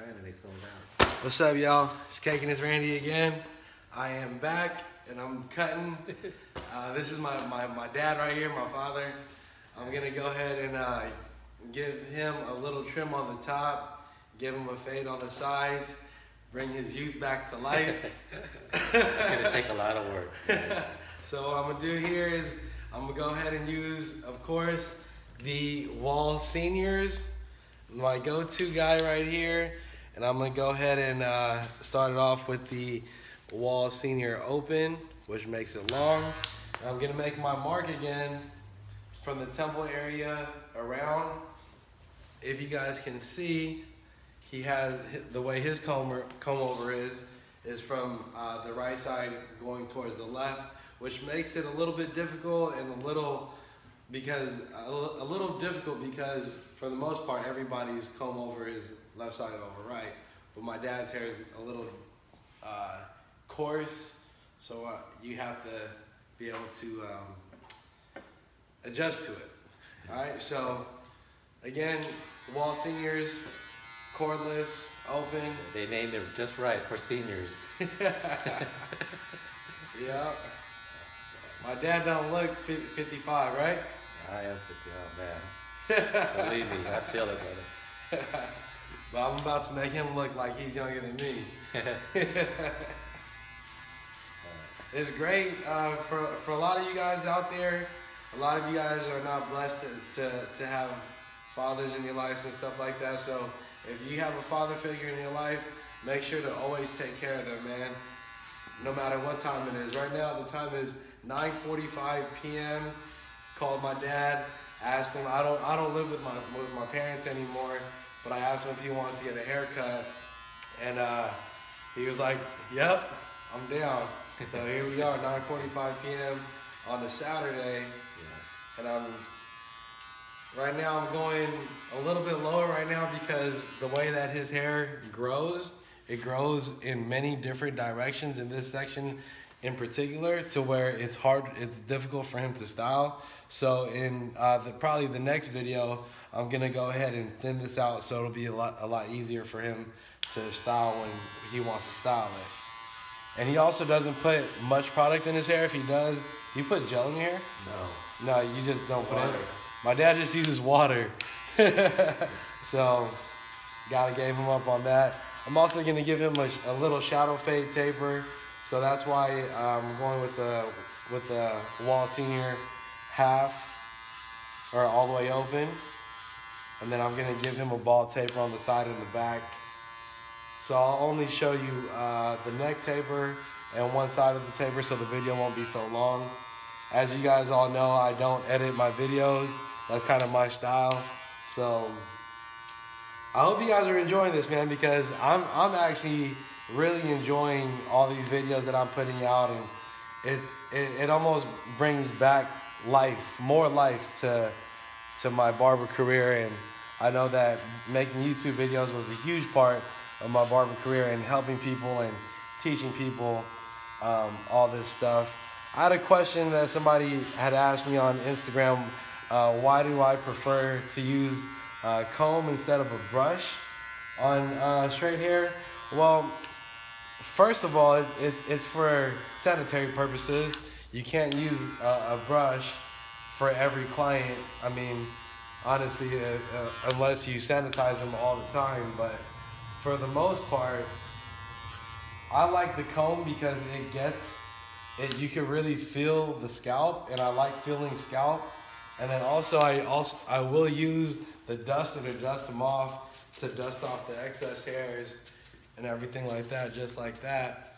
trying to make someone out. What's up, y'all? It's Cake and it's Randy again. I am back and I'm cutting. This is my dad right here, my father. I'm gonna go ahead and give him a little trim on the top, give him a fade on the sides, bring his youth back to life. It's gonna take a lot of work. So what I'm gonna do here is I'm gonna go ahead and use, of course, the Wall Seniors, my go-to guy right here. And I'm gonna go ahead and start it off with the Wall Senior Open, which makes it long. I'm gonna make my mark again from the temple area around. If you guys can see, he has the way his comb over is from the right side going towards the left, which makes it a little bit difficult and a little difficult because for the most part everybody's comb over is left side over right, but my dad's hair is a little coarse, so you have to be able to adjust to it. All right, so again, Wall Seniors, cordless, open. They named it just right for seniors. Yeah. My dad don't look 55, right? I am 50, oh man. Believe me, I feel it, brother. But I'm about to make him look like he's younger than me. It's great for a lot of you guys out there. A lot of you guys are not blessed to have fathers in your lives and stuff like that. So if you have a father figure in your life, make sure to always take care of them, man. No matter what time it is. Right now, the time is 9:45 p.m. Called my dad, asked him. I don't live with my parents anymore, but I asked him if he wants to get a haircut, and he was like, "Yep, I'm down." So here we are, 9:45 p.m. on a Saturday, and right now I'm going a little bit lower right now because the way that his hair grows, it grows in many different directions in this section in particular, to where it's difficult for him to style. So in probably the next video, I'm gonna go ahead and thin this out so it'll be a lot easier for him to style when he wants to style it. And he also doesn't put much product in his hair. If he does, do you put gel in your hair? No, you just don't put it. My dad just uses water. So gotta give him up on that. I'm also gonna give him a little shadow fade taper. So that's why I'm going with the Wall Senior half, or all the way open. And then I'm gonna give him a ball taper on the side and the back. So I'll only show you the neck taper and one side of the taper so the video won't be so long. As you guys all know, I don't edit my videos. That's kind of my style. So I hope you guys are enjoying this, man, because I'm actually really enjoying all these videos that I'm putting out, and it almost brings back more life to my barber career. And I know that making YouTube videos was a huge part of my barber career and helping people and teaching people all this stuff. I had a question that somebody had asked me on Instagram. Why do I prefer to use comb instead of a brush on straight hair? Well, first of all, it's for sanitary purposes. You can't use a brush for every client. I mean, honestly, unless you sanitize them all the time. But for the most part, I like the comb because you can really feel the scalp, and I like feeling scalp. And then I will use the duster to dust them off, to dust off the excess hairs and everything like that, just like that.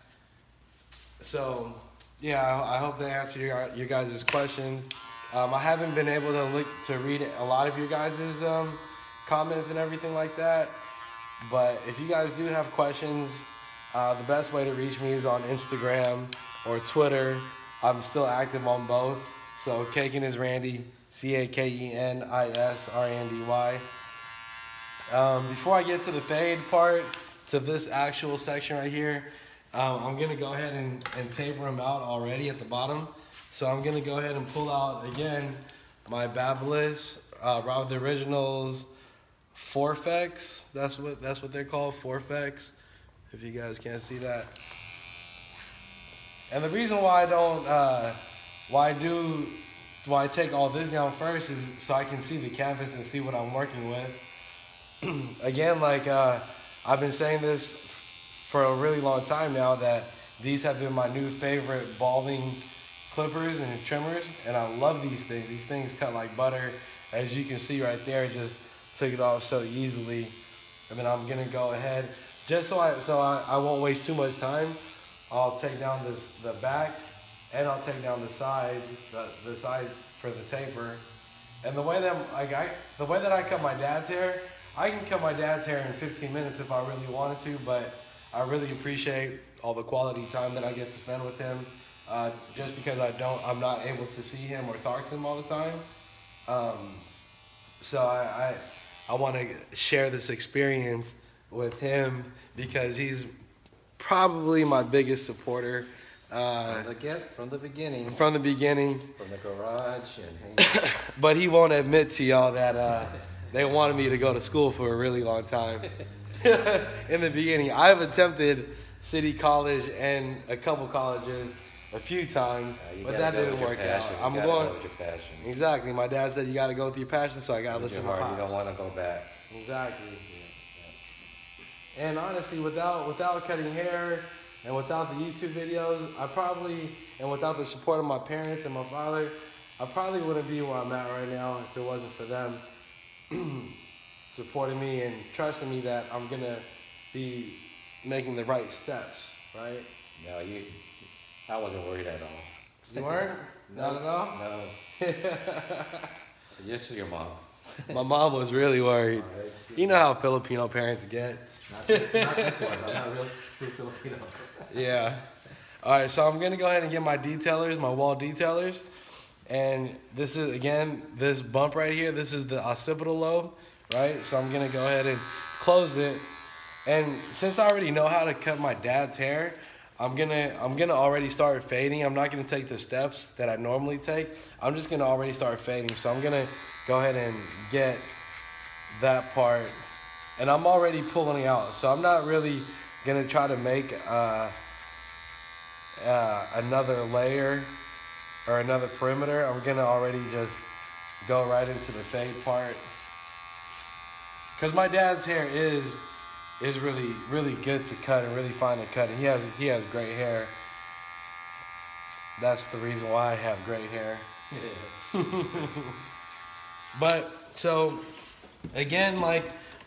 So yeah, I hope that answered your guys' questions. I haven't been able to read a lot of your guys' comments and everything like that, but if you guys do have questions, the best way to reach me is on Instagram or Twitter. I'm still active on both. So Cakein is Randy, CAKENISRANDY. Before I get to the fade part, to this actual section right here, I'm gonna go ahead and taper them out already at the bottom. So I'm gonna go ahead and pull out again my Babyliss, Rob the Originals Forfex. That's what they're called, Forfex. If you guys can't see that. And the reason why I take all this down first is so I can see the canvas and see what I'm working with. Again, like I've been saying this for a really long time now, that these have been my new favorite balding clippers and trimmers, and I love these things. These things cut like butter. As you can see right there, just took it off so easily. And then I'm gonna go ahead, just so I won't waste too much time. I'll take down the back, and I'll take down the sides, the side for the taper. And the way that I cut my dad's hair, I can cut my dad's hair in 15 minutes if I really wanted to, but I really appreciate all the quality time that I get to spend with him. Just because I'm not able to see him or talk to him all the time. So I want to share this experience with him because he's probably my biggest supporter. From the beginning. From the beginning. From the garage and But he won't admit to y'all that they wanted me to go to school for a really long time. In the beginning, I've attempted City College and a couple colleges a few times, but that didn't work out. I'm going with your passion. Exactly. My dad said you got to go with your passion, so I got to listen to Pops. You don't want to go back. Exactly. And honestly, without cutting hair and without the YouTube videos, and without the support of my parents and my father, I probably wouldn't be where I'm at right now if it wasn't for them supporting me and trusting me that I'm gonna be making the right steps, right? No, I wasn't worried at all. You weren't? Not at all? No. Just to your mom. My mom was really worried. You know how Filipino parents get. Not this one. I'm not real true Filipino. Yeah. All right, so I'm going to go ahead and get my detailers, my wall detailers. And this is, again, this bump right here, this is the occipital lobe, right? So I'm going to go ahead and close it. And since I already know how to cut my dad's hair, I'm gonna already start fading. I'm not gonna take the steps that I normally take. I'm just gonna already start fading. So I'm gonna go ahead and get that part, and I'm already pulling out. So I'm not really gonna try to make another layer or another perimeter. I'm gonna already just go right into the fade part, because my dad's hair is really, really good to cut and really fine to cut. And he has great hair. That's the reason why I have great hair. Yeah. But so again,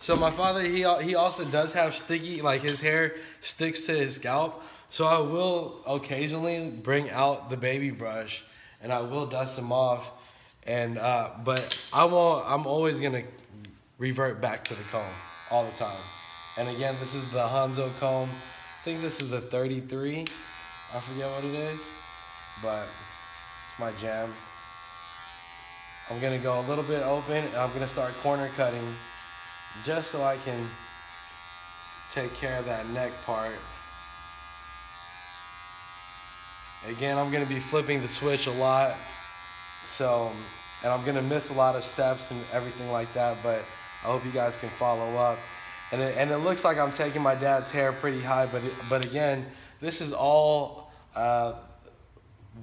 so my father, he also does have sticky, like his hair sticks to his scalp. So I will occasionally bring out the baby brush and I will dust him off. And but I'm always gonna revert back to the comb all the time. And again, this is the Hanzo comb. I think this is the 33. I forget what it is, but it's my jam. I'm gonna go a little bit open and I'm gonna start corner cutting just so I can take care of that neck part. Again, I'm gonna be flipping the switch a lot. And I'm gonna miss a lot of steps and everything like that, but I hope you guys can follow up. And it looks like I'm taking my dad's hair pretty high, but again, this is all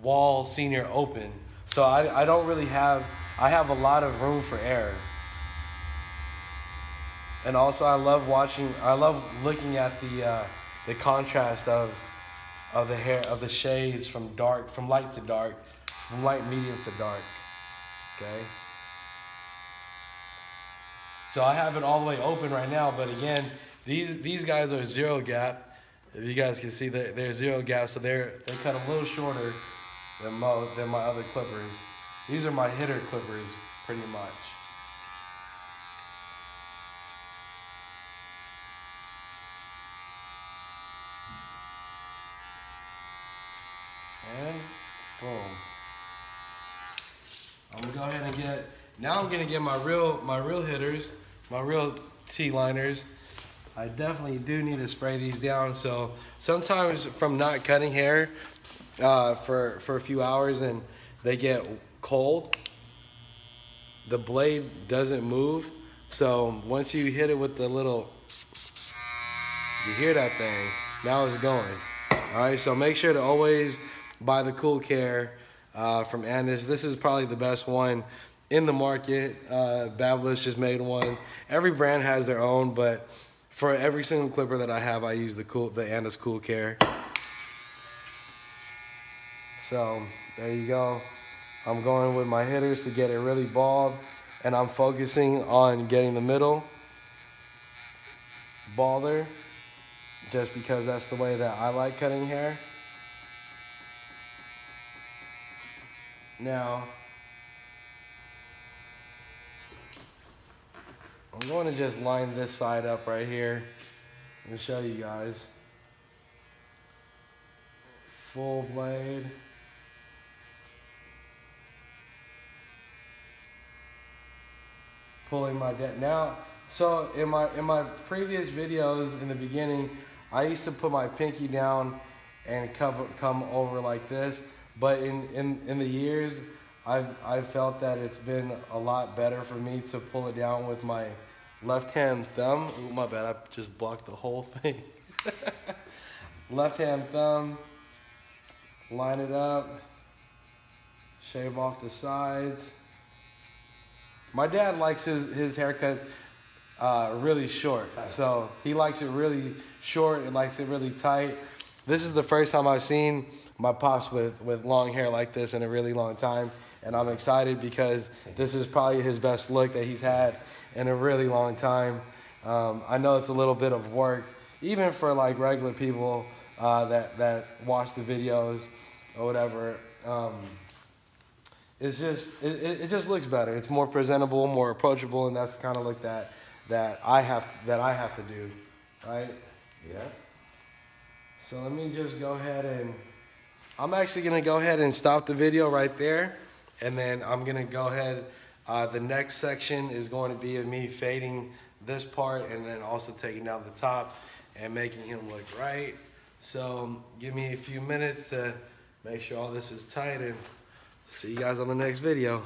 wall senior open. So I don't really have a lot of room for error. And also I love looking at the contrast of the hair, of the shades from light to dark, from light medium to dark. Okay. So I have it all the way open right now, but again, these guys are zero gap. If you guys can see, they're zero gap, so they cut a little shorter than my other clippers. These are my hitter clippers, pretty much. And boom. I'm gonna go ahead and I'm gonna get my real hitters, my real T-liners. I definitely do need to spray these down. So sometimes from not cutting hair for a few hours and they get cold, the blade doesn't move. So once you hit it with the little, you hear that thing, now it's going. All right, so make sure to always buy the Cool Care from Andis. This is probably the best one in the market. Babyliss just made one. Every brand has their own, but for every single clipper that I have, I use the Andis Cool Care. So there you go. I'm going with my hitters to get it really bald, and I'm focusing on getting the middle balder, just because that's the way that I like cutting hair. Now, I'm going to just line this side up right here and show you guys. Full blade. Pulling my debt now. So in my previous videos in the beginning, I used to put my pinky down and come over like this. But in the years, I've felt that it's been a lot better for me to pull it down with my left hand thumb. Ooh, my bad, I just blocked the whole thing. Left hand thumb, line it up, shave off the sides. My dad likes his haircuts really short. So he likes it really short and likes it really tight. This is the first time I've seen my pops with long hair like this in a really long time. And I'm excited because this is probably his best look that he's had in a really long time. I know it's a little bit of work, even for like regular people that watch the videos or whatever. It's just it just looks better. It's more presentable, more approachable, and that's the kind of look that I have to do, right? Yeah. So let me just go ahead and I'm actually gonna go ahead and stop the video right there, and then I'm gonna go ahead. The next section is going to be of me fading this part and then also taking down the top and making him look right. So give me a few minutes to make sure all this is tight, and see you guys on the next video.